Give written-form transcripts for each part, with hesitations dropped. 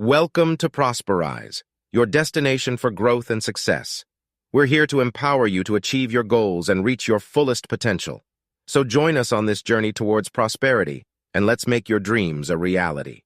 Welcome to Prosperize, your destination for growth and success. We're here to empower you to achieve your goals and reach your fullest potential. So join us on this journey towards prosperity, and let's make your dreams a reality.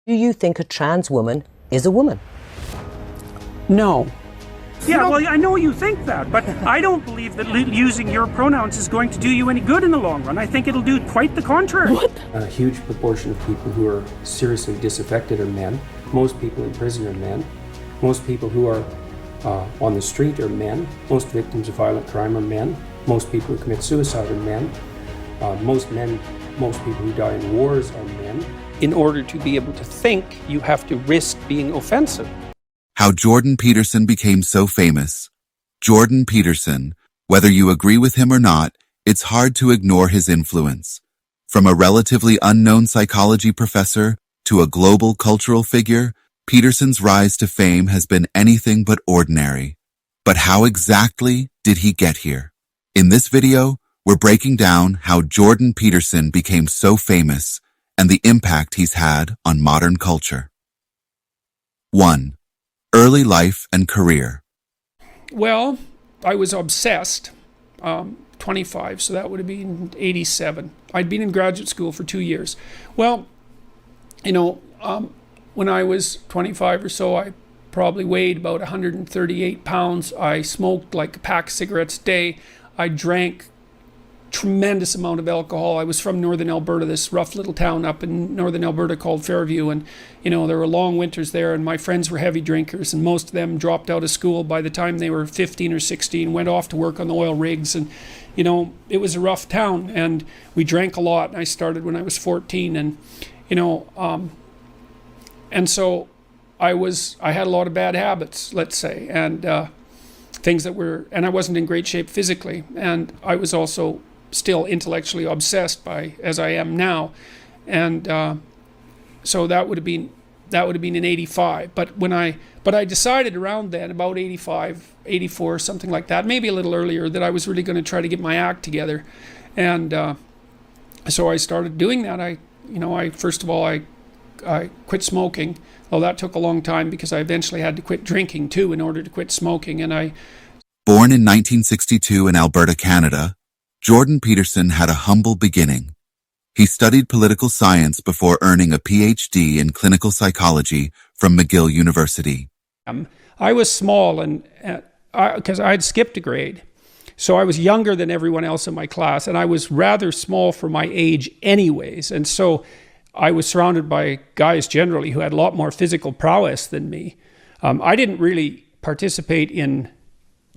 Do you think a trans woman is a woman? No. Yeah, well, I know you think that, but I don't believe that using your pronouns is going to do you any good in the long run. I think it'll do quite the contrary. What? A huge proportion of people who are seriously disaffected are men. Most people in prison are men. Most people who are on the street are men. Most victims of violent crime are men. Most people who commit suicide are men. Most people who die in wars are men. In order to be able to think, you have to risk being offensive. How Jordan Peterson became so famous. Jordan Peterson, whether you agree with him or not, it's hard to ignore his influence. From a relatively unknown psychology professor to a global cultural figure, Peterson's rise to fame has been anything but ordinary. But how exactly did he get here? In this video, we're breaking down how Jordan Peterson became so famous and the impact he's had on modern culture. 1. Early life and career. Well, I was obsessed, 25, so that would have been 87. I'd been in graduate school for 2 years. Well, when I was 25 or so, I probably weighed about 138 pounds. I smoked like a pack of cigarettes a day. I drank tremendous amount of alcohol. I was from northern Alberta, this rough little town up in northern Alberta called Fairview, and there were long winters there, and my friends were heavy drinkers, and most of them dropped out of school by the time they were 15 or 16, went off to work on the oil rigs, and it was a rough town, and we drank a lot. I started when I was 14, and and so I had a lot of bad habits, let's say, and things that were, and I wasn't in great shape physically, and I was also still intellectually obsessed by, as I am now, and so that would have been in 85. But I decided around then, about 85, 84, something like that, maybe a little earlier, that I was really going to try to get my act together, and so I started doing that. I first of all I quit smoking. Well, that took a long time because I eventually had to quit drinking too in order to quit smoking. And Born in 1962 in Alberta, Canada, Jordan Peterson had a humble beginning. He studied political science before earning a PhD in clinical psychology from McGill University. I was small, and because I'd skipped a grade, so I was younger than everyone else in my class, and I was rather small for my age anyways, and so I was surrounded by guys generally who had a lot more physical prowess than me. I didn't really participate in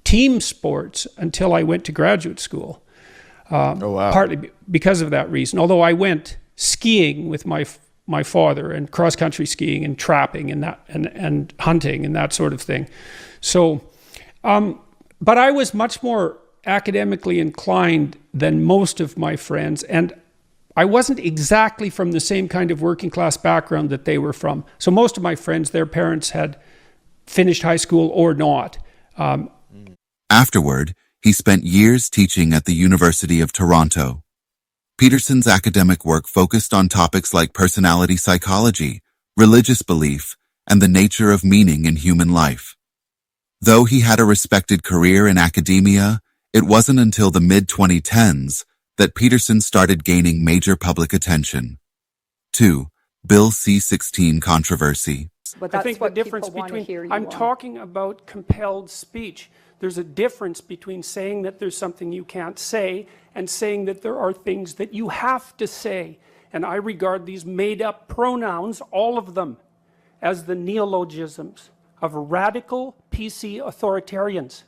team sports until I went to graduate school. Partly because of that reason. Although I went skiing with my father, and cross country skiing and trapping and that and hunting and that sort of thing. So, but I was much more academically inclined than most of my friends, and I wasn't exactly from the same kind of working class background that they were from. So most of my friends, their parents had finished high school or not. Afterward, he spent years teaching at the University of Toronto. Peterson's academic work focused on topics like personality psychology, religious belief, and the nature of meaning in human life. Though he had a respected career in academia, it wasn't until the mid-2010s that Peterson started gaining major public attention. 2. Bill C-16 controversy. But I think the difference between, I'm talking about compelled speech. There's a difference between saying that there's something you can't say and saying that there are things that you have to say. And I regard these made-up pronouns, all of them, as the neologisms of radical PC authoritarians.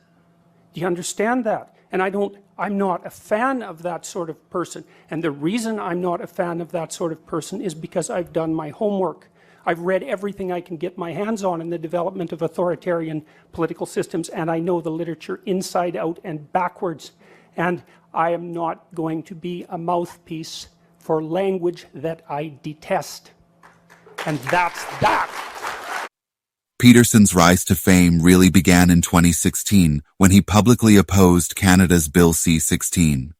Do you understand that? And I'm not a fan of that sort of person. And the reason I'm not a fan of that sort of person is because I've done my homework. I've read everything I can get my hands on in the development of authoritarian political systems, and I know the literature inside out and backwards. And I am not going to be a mouthpiece for language that I detest. And that's that. Peterson's rise to fame really began in 2016 when he publicly opposed Canada's Bill C-16.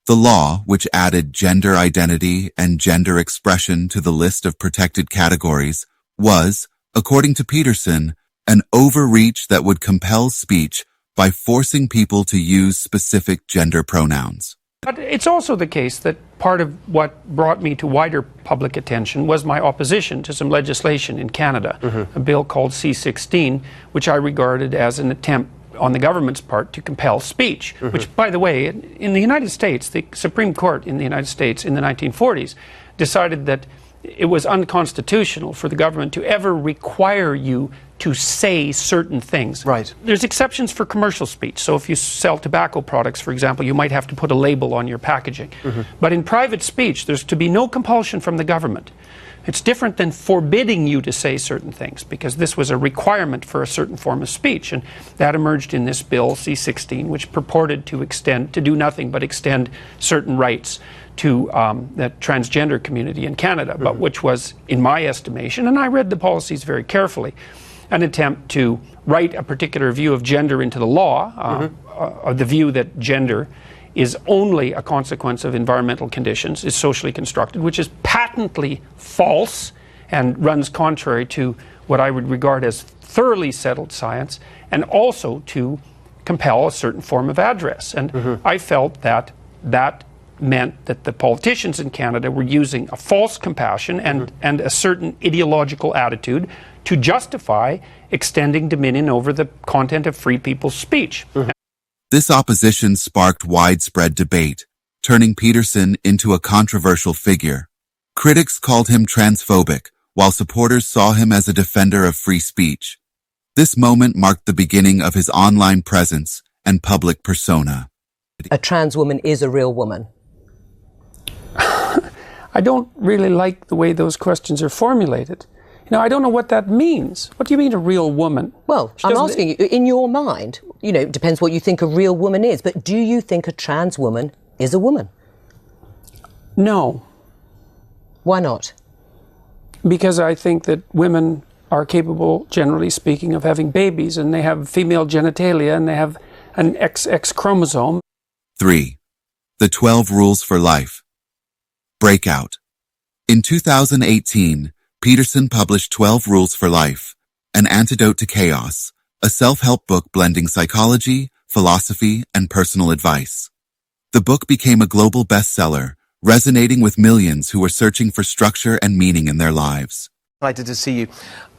The law, which added gender identity and gender expression to the list of protected categories, was, according to Peterson, an overreach that would compel speech by forcing people to use specific gender pronouns. But it's also the case that part of what brought me to wider public attention was my opposition to some legislation in Canada, a bill called C-16, which I regarded as an attempt on the government's part to compel speech, which, by the way, in the United States, the Supreme Court in the United States in the 1940s decided that it was unconstitutional for the government to ever require you to say certain things. Right. There's exceptions for commercial speech. So if you sell tobacco products, for example, you might have to put a label on your packaging. But in private speech, there's to be no compulsion from the government. It's different than forbidding you to say certain things, because this was a requirement for a certain form of speech. And that emerged in this bill, C-16, which purported to do nothing but extend certain rights to the transgender community in Canada, but which was, in my estimation, and I read the policies very carefully, an attempt to write a particular view of gender into the law, the view that gender is only a consequence of environmental conditions, is socially constructed, which is patently false and runs contrary to what I would regard as thoroughly settled science, and also to compel a certain form of address. And I felt that that meant that the politicians in Canada were using a false compassion and a certain ideological attitude to justify extending dominion over the content of free people's speech. This opposition sparked widespread debate, turning Peterson into a controversial figure. Critics called him transphobic, while supporters saw him as a defender of free speech. This moment marked the beginning of his online presence and public persona. A trans woman is a real woman. I don't really like the way those questions are formulated. You know, I don't know what that means. What do you mean a real woman? Well, I'm asking you, in your mind, you know, it depends what you think a real woman is, but do you think a trans woman is a woman? No. Why not? Because I think that women are capable, generally speaking, of having babies, and they have female genitalia, and they have an XX chromosome. 3. The 12 Rules for Life. Breakout. In 2018, Peterson published 12 Rules for Life, An Antidote to Chaos, a self-help book blending psychology, philosophy, and personal advice. The book became a global bestseller, resonating with millions who were searching for structure and meaning in their lives. Delighted to see you.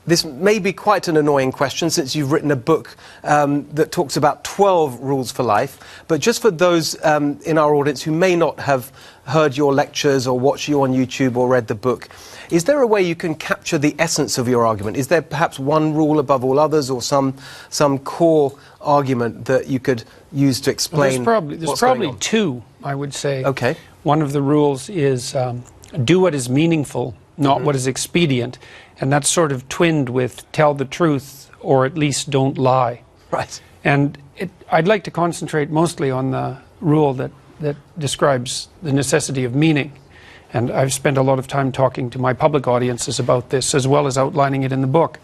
This may be quite an annoying question since you've written a book that talks about 12 rules for life. But just for those in our audience who may not have heard your lectures or watched you on YouTube or read the book, is there a way you can capture the essence of your argument? Is there perhaps one rule above all others, or some core argument that you could use to explain? There's probably two, I would say. Okay. One of the rules is do what is meaningful, not what is expedient. And that's sort of twinned with tell the truth, or at least don't lie. Right. And I'd like to concentrate mostly on the rule that describes the necessity of meaning. And I've spent a lot of time talking to my public audiences about this, as well as outlining it in the book.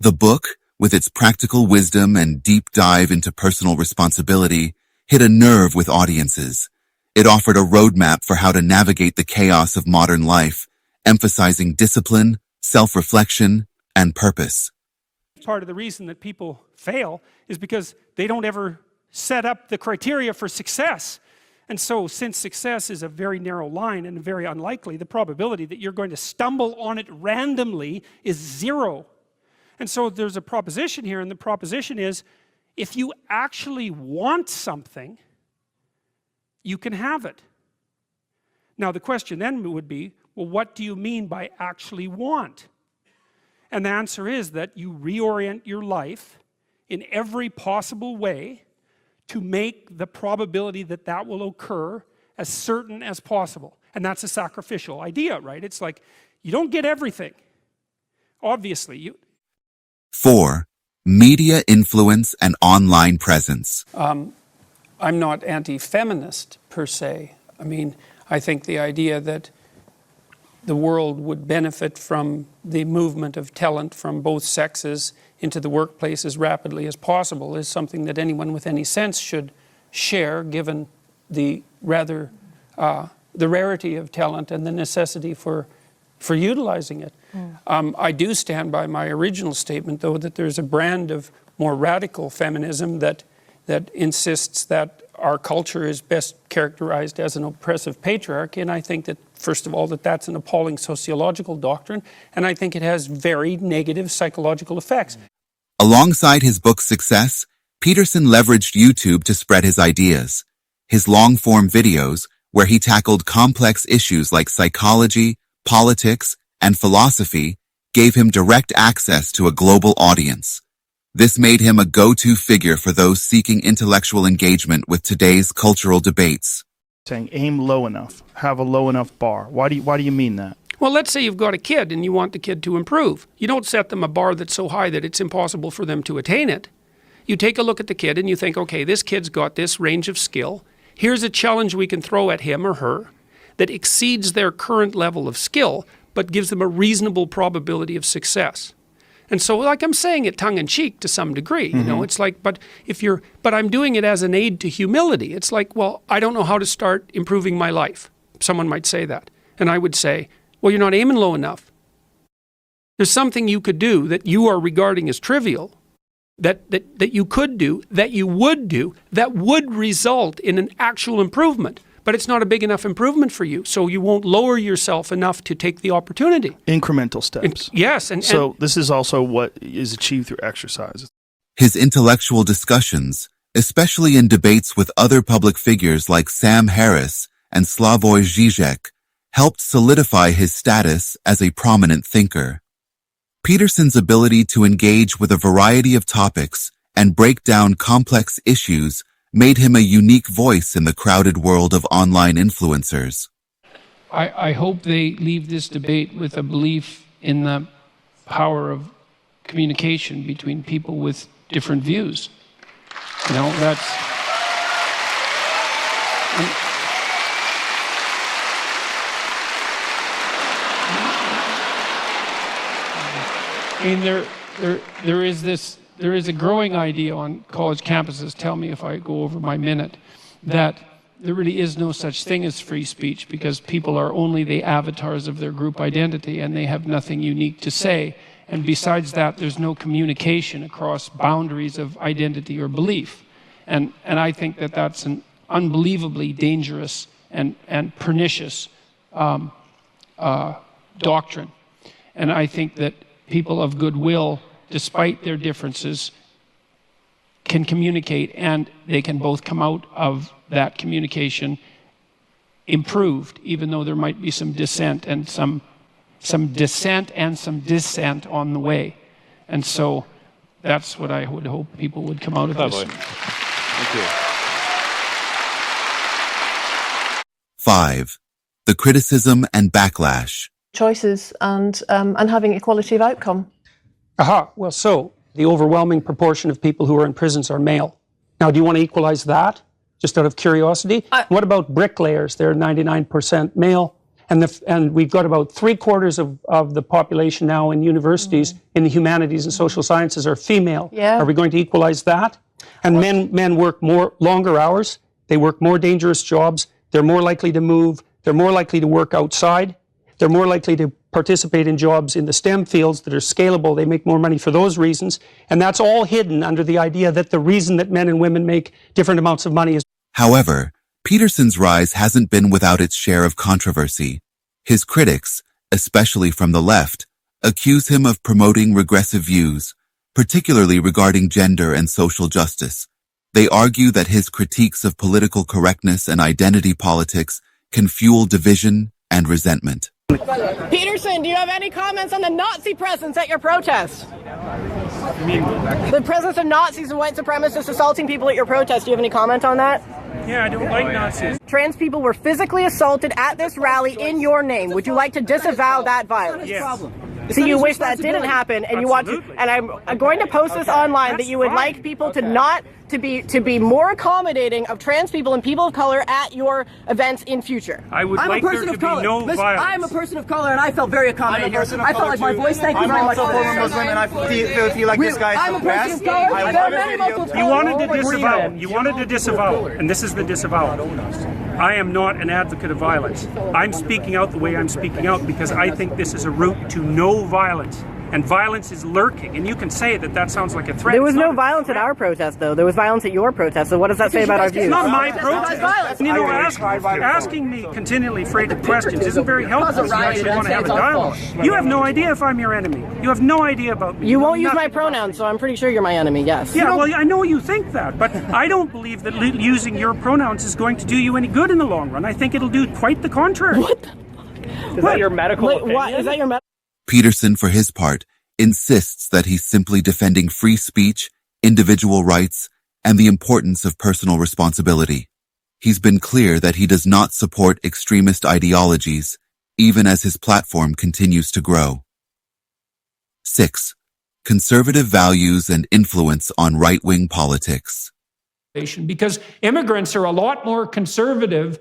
The book, with its practical wisdom and deep dive into personal responsibility, hit a nerve with audiences. It offered a roadmap for how to navigate the chaos of modern life, emphasizing discipline, self-reflection, and purpose. Part of the reason that people fail is because they don't ever set up the criteria for success. And so, since success is a very narrow line and very unlikely, the probability that you're going to stumble on it randomly is 0. And so there's a proposition here, and the proposition is, if you actually want something, you can have it. Now the question then would be, well, what do you mean by actually want? And the answer is that you reorient your life in every possible way to make the probability that that will occur as certain as possible. And that's a sacrificial idea, right? It's like, you don't get everything. Obviously. 4. Media influence and online presence. I'm not anti-feminist, per se. I mean, I think the idea that the world would benefit from the movement of talent from both sexes into the workplace as rapidly as possible is something that anyone with any sense should share, given the rarity of talent and the necessity for for utilizing it. I do stand by my original statement, though, that there's a brand of more radical feminism that insists that our culture is best characterized as an oppressive patriarchy, and I think that, first of all, that's an appalling sociological doctrine, and I think it has very negative psychological effects. Alongside his book's success, Peterson leveraged YouTube to spread his ideas. His long-form videos, where he tackled complex issues like psychology, politics, and philosophy, gave him direct access to a global audience. This made him a go-to figure for those seeking intellectual engagement with today's cultural debates. Saying aim low enough, have a low enough bar. Why do you mean that? Well, let's say you've got a kid and you want the kid to improve. You don't set them a bar that's so high that it's impossible for them to attain it. You take a look at the kid and you think, okay, this kid's got this range of skill. Here's a challenge we can throw at him or her that exceeds their current level of skill, but gives them a reasonable probability of success. And so, like, I'm saying it tongue-in-cheek to some degree, you know, it's like, but I'm doing it as an aid to humility. It's like, well, I don't know how to start improving my life. Someone might say that. And I would say, well, you're not aiming low enough. There's something you could do that you are regarding as trivial, that you could do, that you would do, that would result in an actual improvement. But it's not a big enough improvement for you, so you won't lower yourself enough to take the opportunity. Incremental steps. Yes. So this is also what is achieved through exercise. His intellectual discussions, especially in debates with other public figures like Sam Harris and Slavoj Žižek, helped solidify his status as a prominent thinker. Peterson's ability to engage with a variety of topics and break down complex issues made him a unique voice in the crowded world of online influencers. I hope they leave this debate with a belief in the power of communication between people with different views. You know, that's... I mean, there is a growing idea on college campuses, tell me if I go over my minute, that there really is no such thing as free speech because people are only the avatars of their group identity and they have nothing unique to say. And besides that, there's no communication across boundaries of identity or belief. And I think that that's an unbelievably dangerous and pernicious doctrine. And I think that people of goodwill, despite their differences, can communicate, and they can both come out of that communication improved, even though there might be some dissent and some dissent on the way. And so that's what I would hope people would come out of this. Thank you. 5. The criticism and backlash. Choices and having equality of outcome. Well, so the overwhelming proportion of people who are in prisons are male. Now, do you want to equalize that, just out of curiosity? What about bricklayers? They're 99% male. And we've got about 3/4 of the population now in universities in the humanities and social sciences are female. Yeah. Are we going to equalize that? And men work longer hours. They work more dangerous jobs. They're more likely to move. They're more likely to work outside. They're more likely to participate in jobs in the STEM fields that are scalable. They make more money for those reasons. And that's all hidden under the idea that the reason that men and women make different amounts of money is... However, Peterson's rise hasn't been without its share of controversy. His critics, especially from the left, accuse him of promoting regressive views, particularly regarding gender and social justice. They argue that his critiques of political correctness and identity politics can fuel division and resentment. Peterson, do you have any comments on the Nazi presence at your protest? The presence of Nazis and white supremacists assaulting people at your protest. Do you have any comment on that? Yeah, I don't like Nazis. Trans people were physically assaulted at this rally in your name. Would you like to disavow that violence? Yes. So you wish that didn't happen, and you want to, and I'm going to post this online that you would like people to not to be more accommodating of trans people and people of color at your events in future. I would like there to be no violence. I'm a person of color, and I felt very accommodating. I felt like my voice. Thank you very much. I'm also former Muslim, and I feel like this guy. I'm a person of color. You wanted to disavow. You wanted to disavow, and this is the disavowal. I am not an advocate of violence. I'm speaking out the way I'm speaking out because I think this is a route to no violence. And violence is lurking. And you can say that that sounds like a threat. There was no violence at our protest, though. There was violence at your protest. So what does that say about our views? It's not my protest. You know, asking me continually freighted questions isn't very helpful if you actually want to have a dialogue. You have no idea if I'm your enemy. You have no idea about me. You won't use my pronouns, so I'm pretty sure you're my enemy, yes. Yeah, well, I know you think that, but I don't believe that using your pronouns is going to do you any good in the long run. I think it'll do quite the contrary. What the fuck? Is that your medical opinion? What? Is that your medical? Peterson, for his part, insists that he's simply defending free speech, individual rights, and the importance of personal responsibility. He's been clear that he does not support extremist ideologies, even as his platform continues to grow. 6. Conservative values and influence on right-wing politics. Because immigrants are a lot more conservative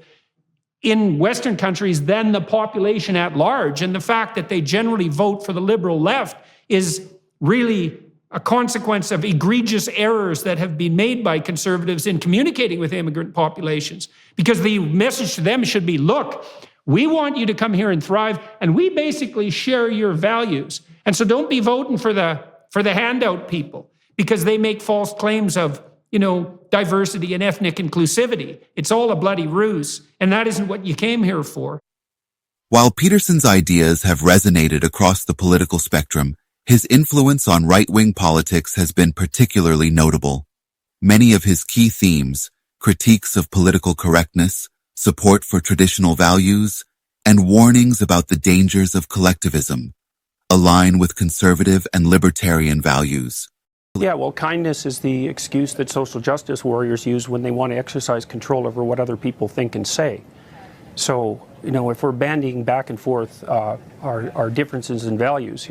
in Western countries than the population at large. And the fact that they generally vote for the liberal left is really a consequence of egregious errors that have been made by conservatives in communicating with immigrant populations. Because the message to them should be, look, we want you to come here and thrive, and we basically share your values. And so don't be voting for the handout people, because they make false claims of, diversity and ethnic inclusivity. It's all a bloody ruse, and that isn't what you came here for. While Peterson's ideas have resonated across the political spectrum, his influence on right-wing politics has been particularly notable. Many of his key themes, critiques of political correctness, support for traditional values, and warnings about the dangers of collectivism, align with conservative and libertarian values. Yeah, well, kindness is the excuse that social justice warriors use when they want to exercise control over what other people think and say. So, if we're bandying back and forth our differences in values,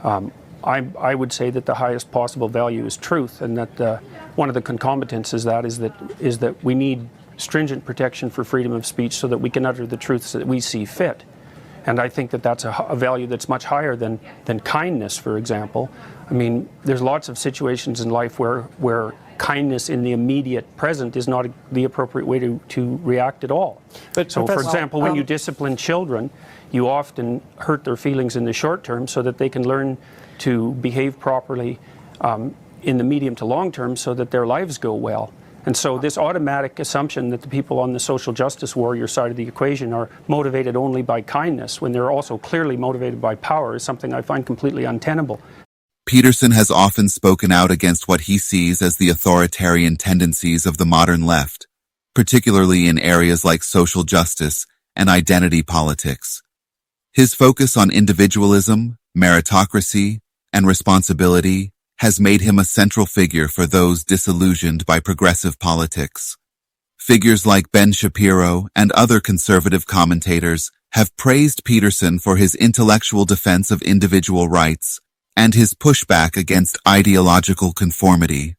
I would say that the highest possible value is truth, and that one of the concomitants is that we need stringent protection for freedom of speech so that we can utter the truths that we see fit. And I think that that's a value that's much higher than kindness, for example. I mean, there's lots of situations in life where kindness in the immediate present is not the appropriate way to react at all. But so, for example, when you discipline children, you often hurt their feelings in the short term so that they can learn to behave properly in the medium to long term so that their lives go well. And so this automatic assumption that the people on the social justice warrior side of the equation are motivated only by kindness when they're also clearly motivated by power is something I find completely untenable. Peterson has often spoken out against what he sees as the authoritarian tendencies of the modern left, particularly in areas like social justice and identity politics. His focus on individualism, meritocracy, and responsibility has made him a central figure for those disillusioned by progressive politics. Figures like Ben Shapiro and other conservative commentators have praised Peterson for his intellectual defense of individual rights and his pushback against ideological conformity.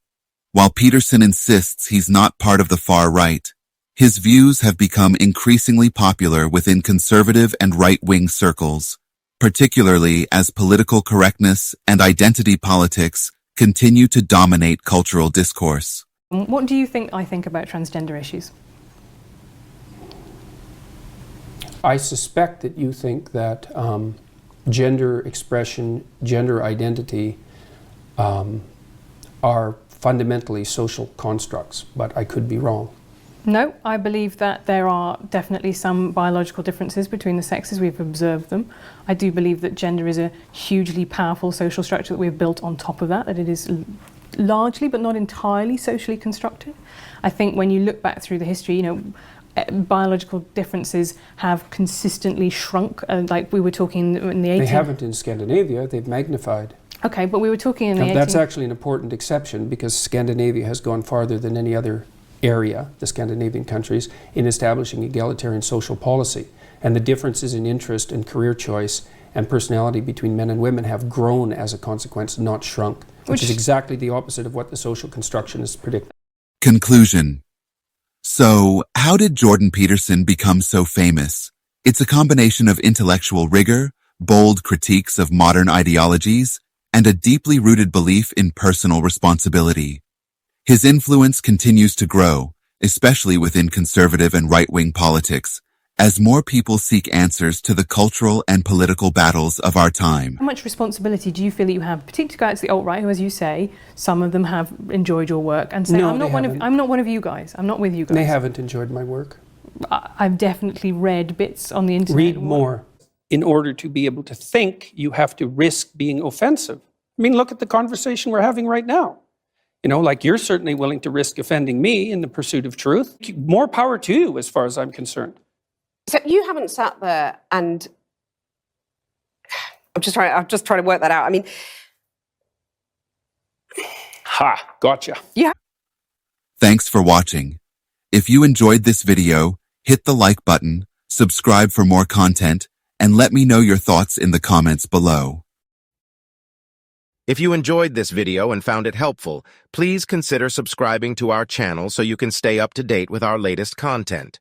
While Peterson insists he's not part of the far right, his views have become increasingly popular within conservative and right-wing circles, particularly as political correctness and identity politics continue to dominate cultural discourse. What do you think I think about transgender issues? I suspect that you think that gender expression, gender identity are fundamentally social constructs, but I could be wrong. No, I believe that there are definitely some biological differences between the sexes. We've observed them. I do believe that gender is a hugely powerful social structure that we've built on top of that it is largely, but not entirely, socially constructed. I think when you look back through the history, biological differences have consistently shrunk, like we were talking in the 18th. They haven't in Scandinavia, they've magnified. Okay, but we were talking in the 18th. That's actually an important exception because Scandinavia has gone farther than any other area, the Scandinavian countries, in establishing egalitarian social policy. And the differences in interest and career choice and personality between men and women have grown as a consequence, not shrunk, which is exactly the opposite of what the social constructionists predict. Conclusion. So, how did Jordan Peterson become so famous? It's a combination of intellectual rigor, bold critiques of modern ideologies, and a deeply rooted belief in personal responsibility. His influence continues to grow, especially within conservative and right-wing politics, as more people seek answers to the cultural and political battles of our time. How much responsibility do you feel that you have, particularly guys the alt-right, who, as you say, some of them have enjoyed your work and say, No, I'm not one of you guys. I'm not with you guys. They haven't enjoyed my work. I've definitely read bits on the internet. Read more. In order to be able to think, you have to risk being offensive. I mean, look at the conversation we're having right now. You know, like, you're certainly willing to risk offending me in the pursuit of truth. More power to you, as far as I'm concerned. So you haven't sat there and I'm just trying to work that out. I mean, Gotcha. Yeah. Thanks for watching. If you enjoyed this video, hit the like button, subscribe for more content, and let me know your thoughts in the comments below. If you enjoyed this video and found it helpful, please consider subscribing to our channel so you can stay up to date with our latest content.